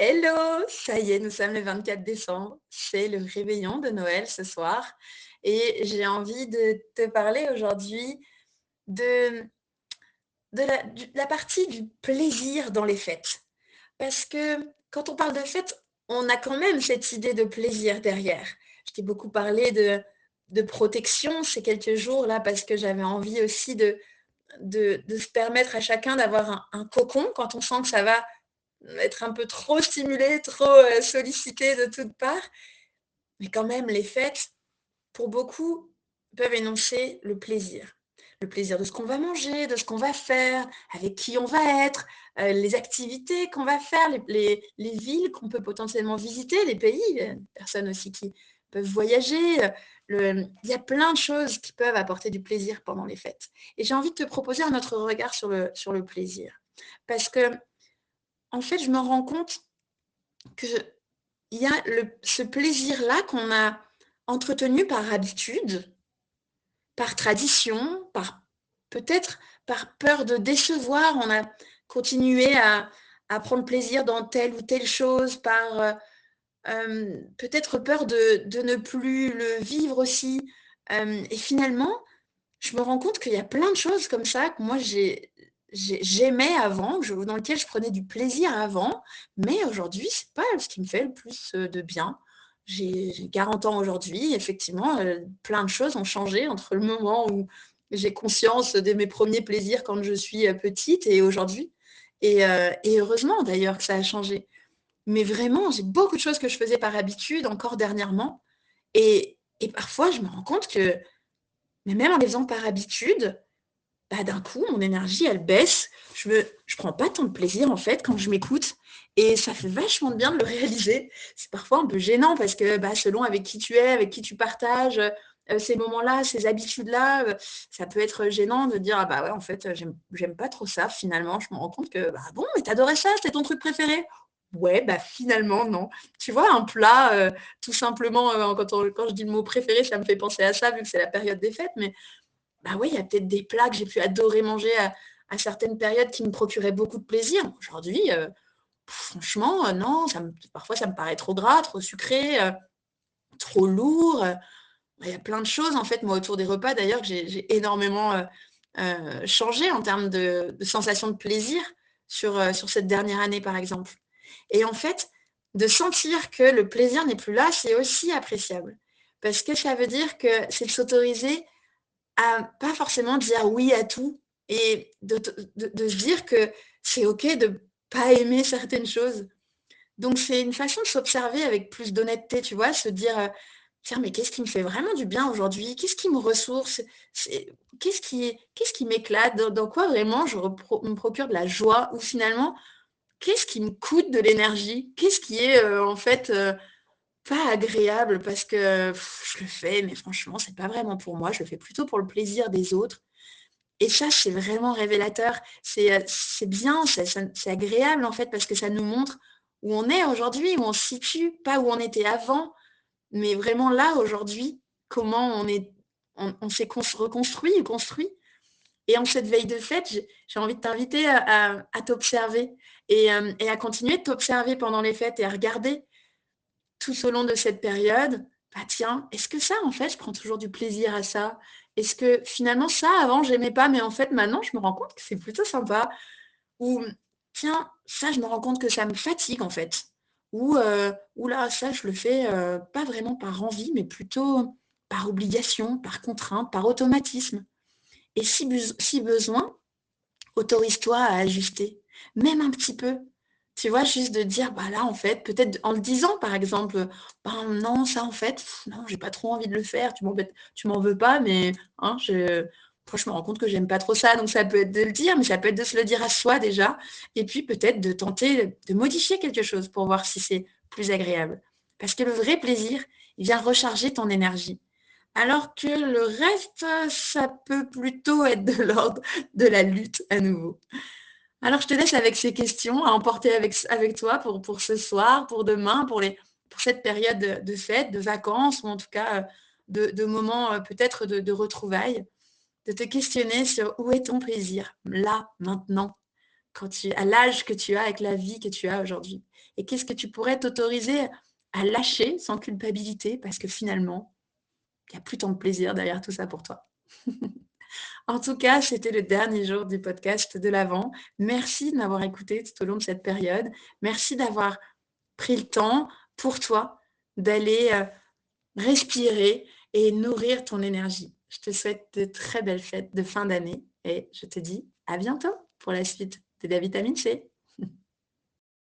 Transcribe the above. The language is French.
Hello! Ça y est, nous sommes le 24 décembre. C'est le réveillon de Noël ce soir et j'ai envie de te parler aujourd'hui de la partie du plaisir dans les fêtes. Parce que quand on parle de fêtes, on a quand même cette idée de plaisir derrière. Je t'ai beaucoup parlé de protection ces quelques jours-là parce que j'avais envie aussi de se permettre à chacun d'avoir un cocon quand on sent que ça va être un peu trop stimulé, trop, sollicité de toutes parts. Mais quand même, les fêtes, pour beaucoup, peuvent énoncer le plaisir. Le plaisir de ce qu'on va manger, de ce qu'on va faire, avec qui on va être, les activités qu'on va faire, les villes qu'on peut potentiellement visiter, les pays, personnes aussi qui peuvent voyager, il y a plein de choses qui peuvent apporter du plaisir pendant les fêtes. Et j'ai envie de te proposer un autre regard sur le plaisir. Parce que en fait, je me rends compte qu'il y a ce plaisir-là qu'on a entretenu par habitude, par tradition, peut-être par peur de décevoir. On a continué à prendre plaisir dans telle ou telle chose, peut-être peur de ne plus le vivre aussi. Et finalement, je me rends compte qu'il y a plein de choses comme ça que moi j'aimais avant, dans lesquelles je prenais du plaisir avant, mais aujourd'hui, c'est pas ce qui me fait le plus, de bien. J'ai 40 ans aujourd'hui, effectivement, plein de choses ont changé entre le moment où j'ai conscience de mes premiers plaisirs quand je suis, petite et aujourd'hui et heureusement d'ailleurs que ça a changé. Mais vraiment, j'ai beaucoup de choses que je faisais par habitude encore dernièrement et parfois je me rends compte que mais même en les faisant par habitude, bah, d'un coup, mon énergie, elle baisse. Je prends pas tant de plaisir, en fait, quand je m'écoute et ça fait vachement de bien de le réaliser. C'est parfois un peu gênant parce que, bah, selon avec qui tu es, avec qui tu partages, ces moments-là, ces habitudes-là, ça peut être gênant de dire: «Ah bah, ouais, en fait, j'aime pas trop ça, finalement». Je me rends compte que, bah, bon, mais tu adorais ça, c'était ton truc préféré? Ouais, bah, finalement, non. Tu vois, un plat, tout simplement, quand je dis le mot préféré, ça me fait penser à ça, vu que c'est la période des fêtes, mais bah, oui, il y a peut-être des plats que j'ai pu adorer manger à certaines périodes qui me procuraient beaucoup de plaisir. Aujourd'hui, franchement, non, parfois ça me paraît trop gras, trop sucré, trop lourd, bah, il y a plein de choses en fait, moi, autour des repas d'ailleurs que j'ai énormément, changé en termes de sensation de plaisir sur cette dernière année, par exemple. Et en fait, de sentir que le plaisir n'est plus là, c'est aussi appréciable. Parce que ça veut dire que c'est de s'autoriser à pas forcément dire oui à tout et de se dire que c'est OK de pas aimer certaines choses. Donc c'est une façon de s'observer avec plus d'honnêteté, tu vois? Se dire, «Tiens, mais qu'est-ce qui me fait vraiment du bien aujourd'hui? Qu'est-ce qui me ressource? C'est qu'est-ce qui m'éclate? Dans quoi vraiment je me procure de la joie? Ou finalement, qu'est-ce qui me coûte de l'énergie? Qu'est-ce qui est, en fait, pas agréable parce que je le fais, mais franchement, c'est pas vraiment pour moi, je le fais plutôt pour le plaisir des autres et ça, c'est vraiment révélateur. C'est bien, c'est agréable, en fait, parce que ça nous montre où on est aujourd'hui, où on se situe, pas où on était avant, mais vraiment là, aujourd'hui, comment on s'est reconstruit ou construit et en cette veille de fête, j'ai envie de t'inviter à t'observer et à continuer de t'observer pendant les fêtes et à regarder tout au long de cette période, bah, tiens, est-ce que ça, en fait, je prends toujours du plaisir à ça? Est-ce que finalement ça, avant, j'aimais pas, mais en fait, maintenant, je me rends compte que c'est plutôt sympa? Ou tiens, ça, je me rends compte que ça me fatigue, en fait. Ou ouh là, ça, je le fais, pas vraiment par envie, mais plutôt par obligation, par contrainte, par automatisme. Et si besoin, autorise-toi à ajuster, même un petit peu. Tu vois? Juste de dire: «Bah, là, en fait», peut-être en le disant, par exemple, «Ben, non, ça, en fait, non, j'ai pas trop envie de le faire, tu m'en veux pas, mais hein, je me rends compte que j'aime pas trop ça». Donc ça peut être de le dire, mais ça peut être de se le dire à soi déjà et puis peut-être de tenter de modifier quelque chose pour voir si c'est plus agréable. Parce que le vrai plaisir, il vient recharger ton énergie. Alors que le reste, ça peut plutôt être de l'ordre de la lutte à nouveau. Alors je te laisse avec ces questions à emporter avec toi pour ce soir, pour demain, pour cette période de fête, de vacances ou en tout cas, de moments, peut-être de retrouvailles. De te questionner sur où est ton plaisir, là, maintenant. à l'âge que tu as, avec la vie que tu as aujourd'hui? Et qu'est-ce que tu pourrais t'autoriser à lâcher sans culpabilité parce que finalement, il n'y a plus tant de plaisir derrière tout ça pour toi? En tout cas, c'était le dernier jour du podcast de l'Avent. Merci de m'avoir écouté tout au long de cette période. Merci d'avoir pris le temps pour toi d'aller respirer et nourrir ton énergie. Je te souhaite de très belles fêtes de fin d'année et je te dis à bientôt pour la suite de la vitamine C.